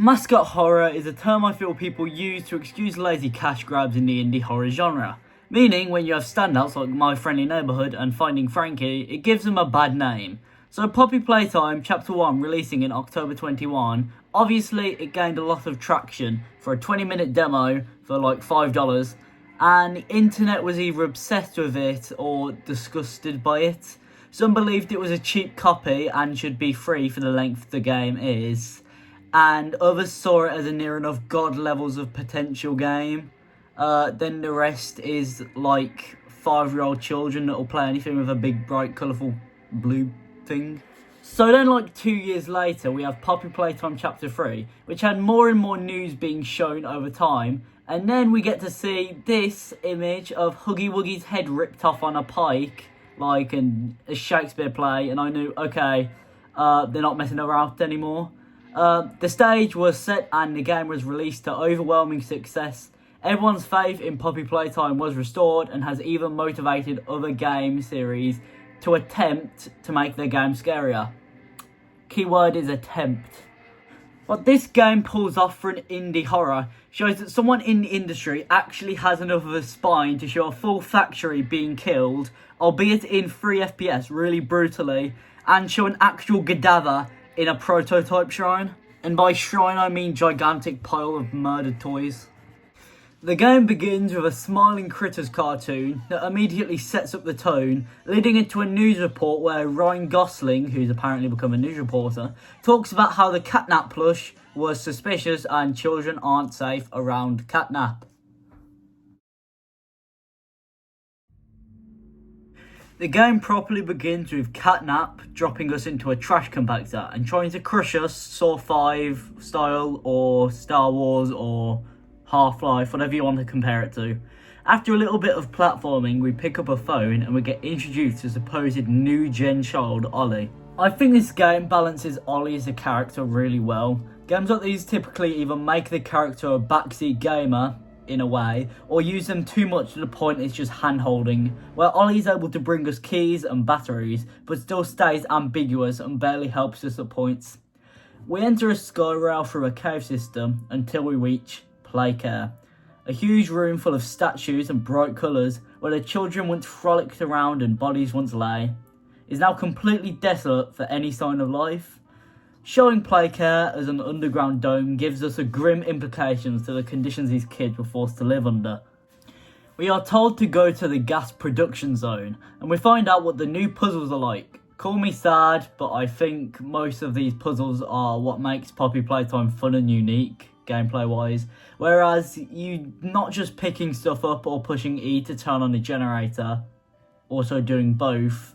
Mascot horror is a term I feel people use to excuse lazy cash grabs in the indie horror genre. Meaning, when you have standouts like My Friendly Neighborhood and Finding Frankie, it gives them a bad name. So Poppy Playtime Chapter 1 releasing in October 21, obviously it gained a lot of traction for a 20-minute demo for like $5, and the internet was either obsessed with it or disgusted by it. Some believed it was a cheap copy and should be free for the length the game is, and others saw it as a near enough god levels of potential game. Then the rest is like 5-year-old children that will play anything with a big bright colourful blue thing. So then, like 2 years later, we have Poppy Playtime Chapter 3, which had more and more news being shown over time, and then we get to see this image of Huggy Wuggy's head ripped off on a pike, like a Shakespeare play, and I knew, okay, they're not messing around anymore. The stage was set and the game was released to overwhelming success. Everyone's faith in Poppy Playtime was restored and has even motivated other game series to attempt to make their game scarier. Keyword is attempt. What this game pulls off for an indie horror shows that someone in the industry actually has enough of a spine to show a full factory being killed, albeit in 3 FPS really brutally, and show an actual cadaver in a prototype shrine. And by shrine I mean gigantic pile of murdered toys. The game begins with a smiling critters cartoon that immediately sets up the tone, leading into a news report where Ryan Gosling, who's apparently become a news reporter, talks about how the Catnap plush was suspicious and children aren't safe around Catnap. The game properly begins with Catnap dropping us into a trash compactor and trying to crush us Saw 5 style or Star Wars or Half-Life, whatever you want to compare it to. After a little bit of platforming, we pick up a phone and we get introduced to supposed new-gen child Ollie. I think this game balances Ollie as a character really well. Games like these typically either make the character a backseat gamer, in a way, or use them too much to the point it's just hand-holding, where Ollie's able to bring us keys and batteries, but still stays ambiguous and barely helps us at points. We enter a sky rail through a cave system until we reach Playcare, a huge room full of statues and bright colours where the children once frolicked around and bodies once lay, is now completely desolate for any sign of life. Showing Playcare as an underground dome gives us a grim implications to the conditions these kids were forced to live under. We are told to go to the gas production zone, and we find out what the new puzzles are like. Call me sad, but I think most of these puzzles are what makes Poppy Playtime fun and unique, gameplay wise, whereas you not just picking stuff up or pushing E to turn on the generator, also doing both.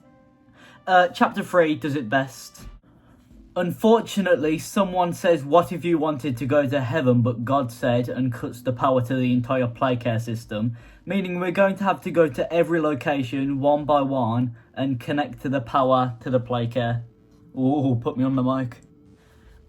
Chapter 3 does it best. Unfortunately, someone says, what if you wanted to go to heaven but God said, and cuts the power to the entire Playcare system, meaning we're going to have to go to every location one by one and connect to the power to the Playcare. Ooh, put me on the mic.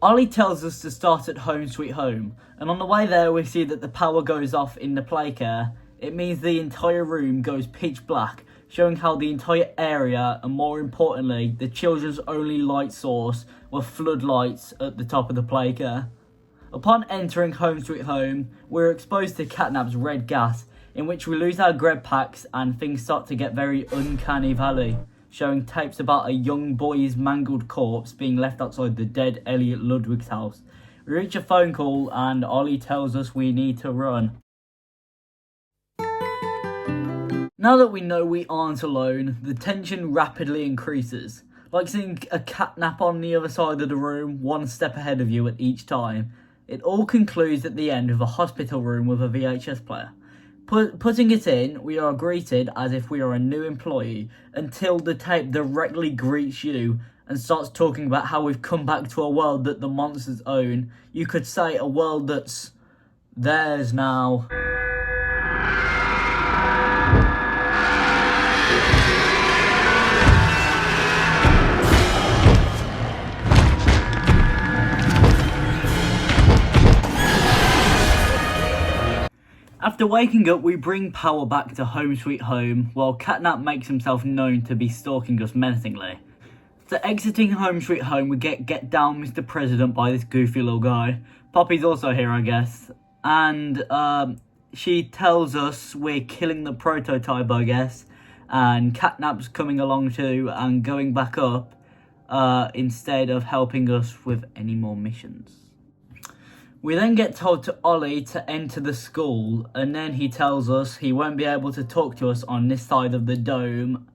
Ollie tells us to start at Home Sweet Home, and on the way there we see that the power goes off in the Playcare. It means the entire room goes pitch black, showing how the entire area, and more importantly, the children's only light source, were floodlights at the top of the Playcare. Upon entering Home Sweet Home, we're exposed to Catnap's red gas, in which we lose our grab packs and things start to get very uncanny valley, showing tapes about a young boy's mangled corpse being left outside the dead Elliot Ludwig's house. We reach a phone call and Ollie tells us we need to run. Now that we know we aren't alone, the tension rapidly increases, like seeing a Catnap on the other side of the room, one step ahead of you at each time. It all concludes at the end with a hospital room with a VHS player. Putting it in, we are greeted as if we are a new employee, until the tape directly greets you and starts talking about how we've come back to a world that the monsters own. You could say a world that's theirs now. After waking up, we bring power back to Home Sweet Home, while Catnap makes himself known to be stalking us menacingly. After exiting Home Sweet Home, we get Down Mr. President by this goofy little guy. Poppy's also here, I guess. And she tells us we're killing the prototype, I guess. And Catnap's coming along too and going back up instead of helping us with any more missions. We then get told to Ollie to enter the school, and then he tells us he won't be able to talk to us on this side of the dome.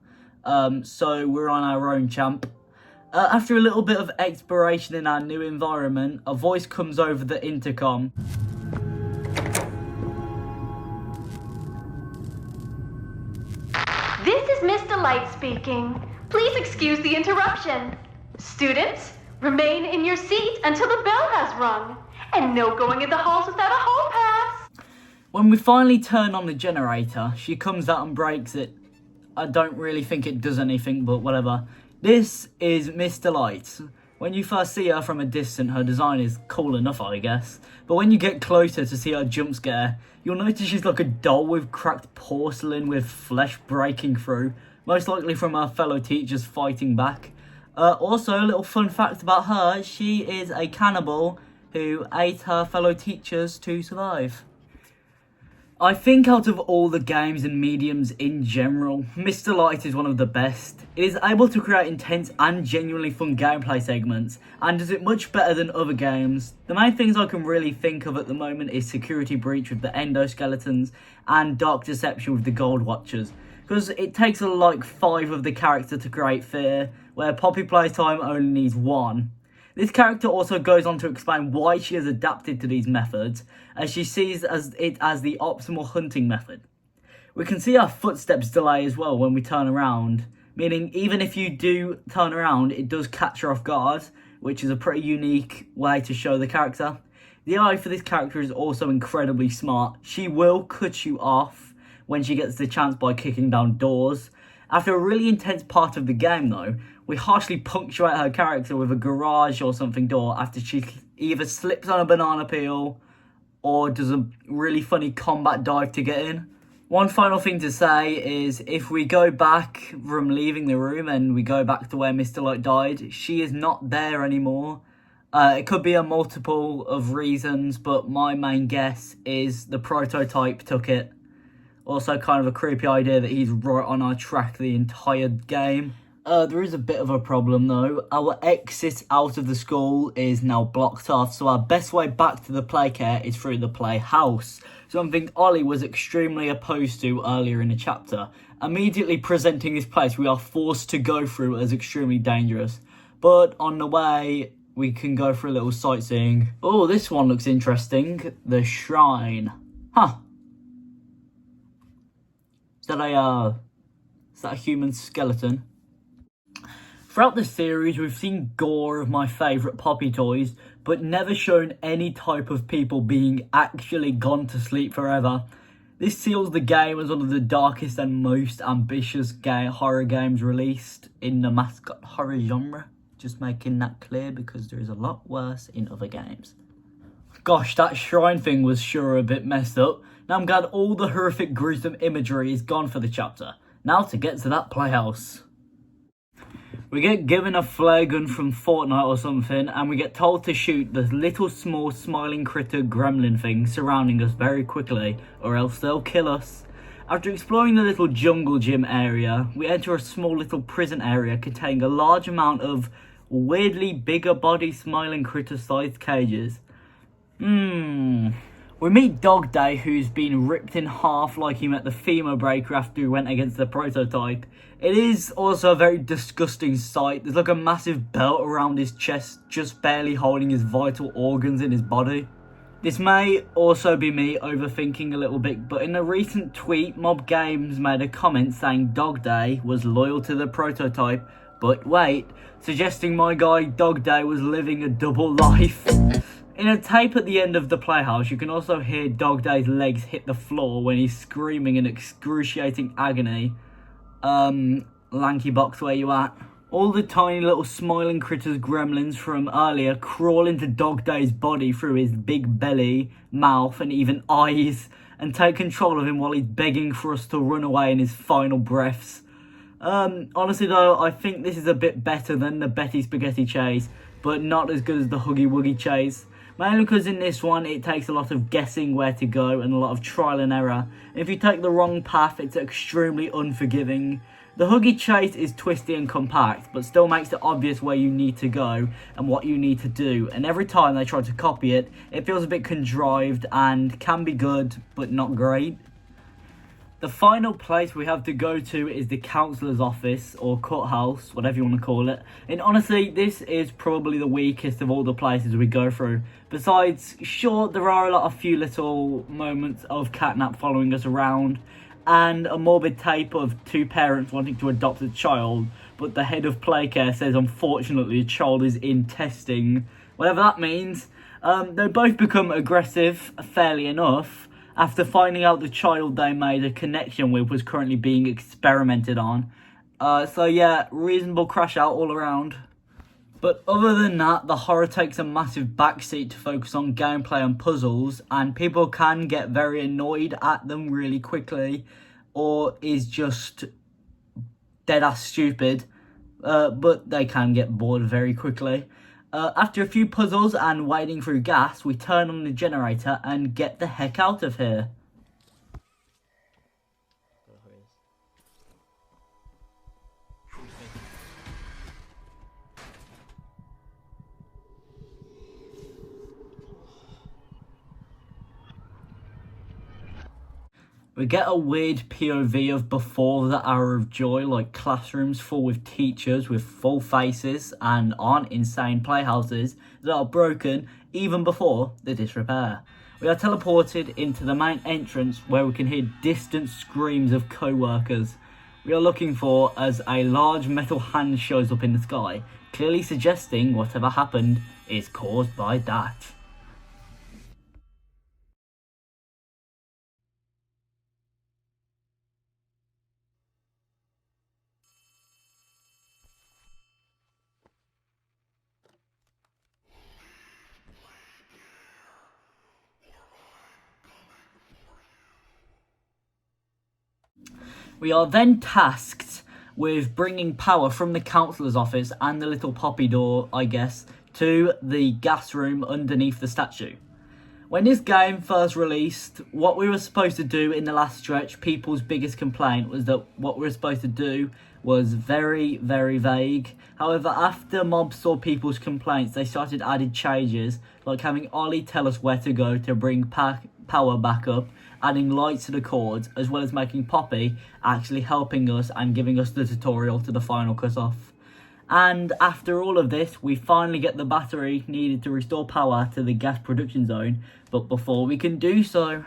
So we're on our own, champ. After a little bit of exploration in our new environment, a voice comes over the intercom. This is Mr. Light speaking. Please excuse the interruption. Students, remain in your seat until the bell has rung. And no going in the halls without a hall pass. When we finally turn on the generator, she comes out and breaks it. I don't really think it does anything, but whatever. This is Mr. Light. When you first see her from a distance, her design is cool enough, I guess. But when you get closer to see her jump scare, you'll notice she's like a doll with cracked porcelain with flesh breaking through. Most likely from her fellow teachers fighting back. Also, a little fun fact about her, she is a cannibal who ate her fellow teachers to survive. I think out of all the games and mediums in general, Mr. Light is one of the best. It is able to create intense and genuinely fun gameplay segments, and does it much better than other games. The main things I can really think of at the moment is Security Breach with the endoskeletons, and Dark Deception with the Gold Watchers. Because it takes like 5 of the character to create fear, where Poppy Playtime only needs 1. This character also goes on to explain why she has adapted to these methods, as she sees it as the optimal hunting method. We can see our footsteps delay as well when we turn around, meaning even if you do turn around, it does catch her off guard, which is a pretty unique way to show the character. The AI for this character is also incredibly smart. She will cut you off when she gets the chance by kicking down doors. After a really intense part of the game though, we harshly punctuate her character with a garage or something door after she either slips on a banana peel or does a really funny combat dive to get in. One final thing to say is if we go back from leaving the room and we go back to where Mr. Light died, she is not there anymore. It could be a multiple of reasons, but my main guess is the prototype took it. Also kind of a creepy idea that he's right on our track the entire game. There is a bit of a problem though. Our exit out of the school is now blocked off, so our best way back to the playcare is through the playhouse. Something Ollie was extremely opposed to earlier in the chapter. Immediately presenting this place we are forced to go through as extremely dangerous. But on the way, we can go for a little sightseeing. Oh, this one looks interesting. The shrine. Huh. Is that a human skeleton? Throughout the series, we've seen gore of my favourite Poppy toys, but never shown any type of people being actually gone to sleep forever. This seals the game as one of the darkest and most ambitious horror games released in the mascot horror genre. Just making that clear because there is a lot worse in other games. Gosh, that shrine thing was sure a bit messed up. Now I'm glad all the horrific gruesome imagery is gone for the chapter. Now to get to that playhouse. We get given a flare gun from Fortnite or something, and we get told to shoot the little small smiling critter gremlin thing surrounding us very quickly, or else they'll kill us. After exploring the little jungle gym area, we enter a small little prison area containing a large amount of weirdly bigger body smiling critter sized cages. We meet Dog Day, who's been ripped in half like he met the femur breaker after he went against the prototype. It is also a very disgusting sight. There's like a massive belt around his chest, just barely holding his vital organs in his body. This may also be me overthinking a little bit, but in a recent tweet, Mob Games made a comment saying Dog Day was loyal to the prototype, but wait, suggesting my guy Dog Day was living a double life. In a tape at the end of the playhouse, you can also hear Dog Day's legs hit the floor when he's screaming in excruciating agony. Lanky box, where you at? All the tiny little smiling critters gremlins from earlier crawl into Dog Day's body through his big belly, mouth and even eyes, and take control of him while he's begging for us to run away in his final breaths. Honestly though, I think this is a bit better than the Betty Spaghetti chase, but not as good as the Huggy Wuggy chase. Mainly because in this one it takes a lot of guessing where to go and a lot of trial and error. And if you take the wrong path, it's extremely unforgiving. The Huggy Chase is twisty and compact, but still makes it obvious where you need to go and what you need to do. And every time they try to copy it, it feels a bit contrived and can be good, but not great. The final place we have to go to is the councillor's office, or courthouse, whatever you want to call it. And honestly, this is probably the weakest of all the places we go through. Besides, sure, there are a few little moments of Catnap following us around, and a morbid tape of two parents wanting to adopt a child, but the head of Playcare says unfortunately the child is in testing, whatever that means. They both become aggressive, fairly enough, after finding out the child they made a connection with was currently being experimented on. So yeah, reasonable crash out all around. But other than that, the horror takes a massive backseat to focus on gameplay and puzzles, and people can get very annoyed at them really quickly, or is just dead ass stupid, but they can get bored very quickly. After a few puzzles and wading through gas, we turn on the generator and get the heck out of here. We get a weird POV of before the hour of joy, like classrooms full with teachers with full faces and aren't insane playhouses that are broken even before the disrepair. We are teleported into the main entrance where we can hear distant screams of co-workers we are looking for as a large metal hand shows up in the sky, clearly suggesting whatever happened is caused by that. We are then tasked with bringing power from the councillor's office and the little poppy door, I guess, to the gas room underneath the statue. When this game first released, what we were supposed to do in the last stretch, people's biggest complaint was that what we were supposed to do was very, very vague. However, after mobs saw people's complaints, they started adding changes, like having Ollie tell us where to go to bring power back up, adding lights to the cords, as well as making Poppy actually helping us and giving us the tutorial to the final cut-off. And after all of this, we finally get the battery needed to restore power to the gas production zone, but before we can do so,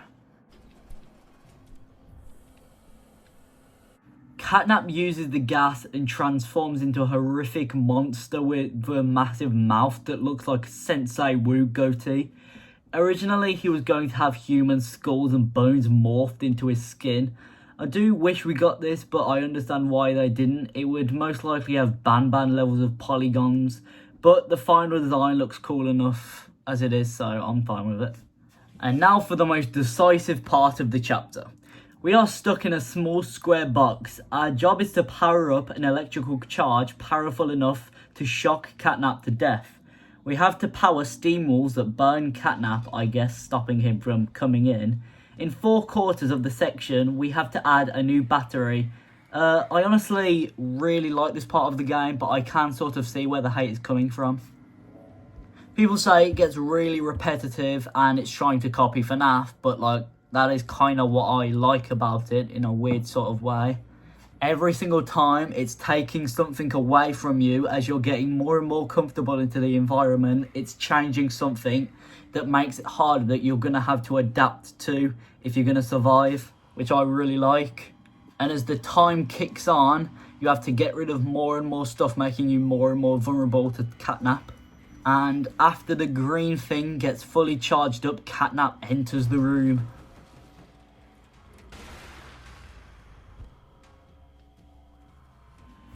Catnap uses the gas and transforms into a horrific monster with a massive mouth that looks like Sensei Wu goatee. Originally, he was going to have human skulls and bones morphed into his skin. I do wish we got this, but I understand why they didn't. It would most likely have ban levels of polygons, but the final design looks cool enough as it is, so I'm fine with it. And now for the most decisive part of the chapter. We are stuck in a small square box. Our job is to power up an electrical charge powerful enough to shock Catnap to death. We have to power steam walls that burn Catnap, I guess, stopping him from coming in. In 4 quarters of the section, we have to add a new battery. I honestly really like this part of the game, but I can sort of see where the hate is coming from. People say it gets really repetitive and it's trying to copy FNAF, but like that is kind of what I like about it in a weird sort of way. Every single time it's taking something away from you as you're getting more and more comfortable into the environment. It's changing something that makes it harder that you're going to have to adapt to if you're going to survive, which I really like. And as the time kicks on, you have to get rid of more and more stuff, making you more and more vulnerable to Catnap. And after the green thing gets fully charged up, Catnap enters the room.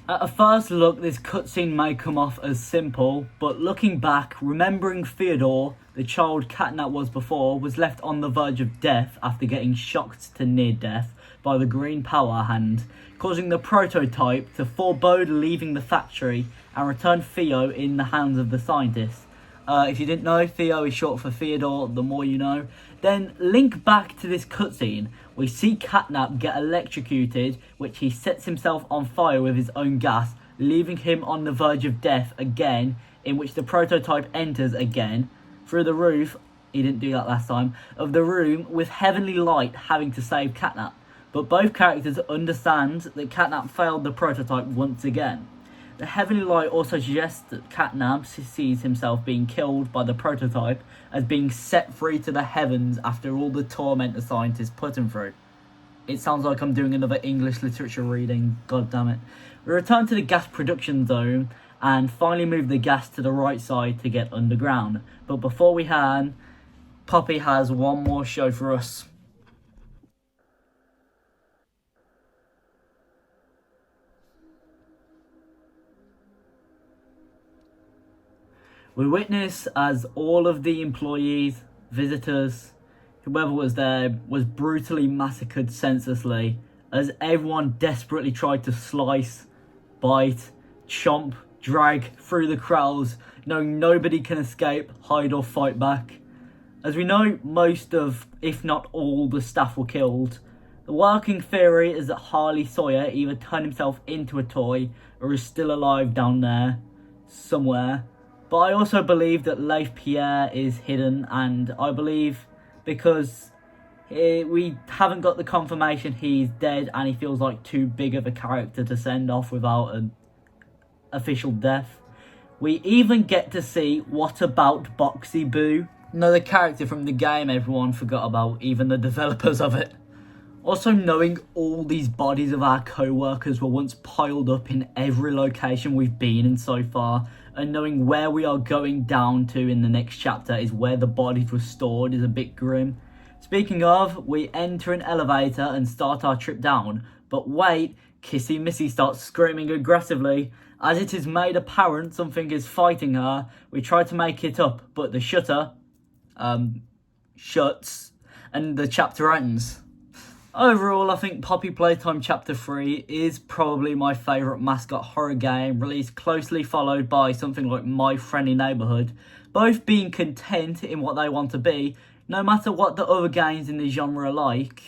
At a first look, this cutscene may come off as simple, but looking back, remembering Theodore, the child Catnap was before, was left on the verge of death after getting shocked to near death by the green power hand, causing the prototype to forebode leaving the factory and return Theo in the hands of the scientists. If you didn't know, Theo is short for Theodore, the more you know. Then link back to this cutscene. We see Catnap get electrocuted, which he sets himself on fire with his own gas, leaving him on the verge of death again, in which the prototype enters again through the roof, he didn't do that last time, of the room, with Heavenly Light having to save Catnap. But both characters understand that Catnap failed the prototype once again. The Heavenly Light also suggests that Catnap sees himself being killed by the prototype as being set free to the heavens after all the torment the scientists put him through. It sounds like I'm doing another English literature reading, god damn it. We return to the gas production zone and finally move the gas to the right side to get underground. But before we can, Poppy has one more show for us. We witness as all of the employees, visitors, whoever was there, was brutally massacred senselessly as everyone desperately tried to slice, bite, chomp, drag through the crowds, knowing nobody can escape, hide or fight back. As we know, most of, if not all, the staff were killed. The working theory is that Harley Sawyer either turned himself into a toy or is still alive down there, somewhere. But I also believe that Leif Pierre is hidden, and I believe because we haven't got the confirmation he's dead and he feels like too big of a character to send off without an official death. We even get to see What About Boxy Boo, another character from the game everyone forgot about, even the developers of it. Also, knowing all these bodies of our co-workers were once piled up in every location we've been in so far, and knowing where we are going down to in the next chapter is where the bodies were stored is a bit grim. Speaking of, we enter an elevator and start our trip down, but wait, Kissy Missy starts screaming aggressively. As it is made apparent something is fighting her, we try to make it up, but the shutter shuts and the chapter ends. Overall, I think Poppy Playtime Chapter 3 is probably my favourite mascot horror game, released closely followed by something like My Friendly Neighbourhood, both being content in what they want to be, no matter what the other games in the genre are like.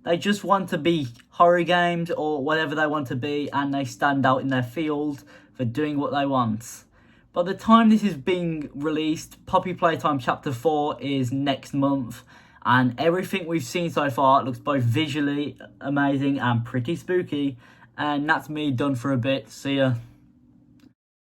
They just want to be horror games or whatever they want to be, and they stand out in their field for doing what they want. By the time this is being released, Poppy Playtime Chapter 4 is next month, and everything we've seen so far looks both visually amazing and pretty spooky. And that's me done for a bit. See ya.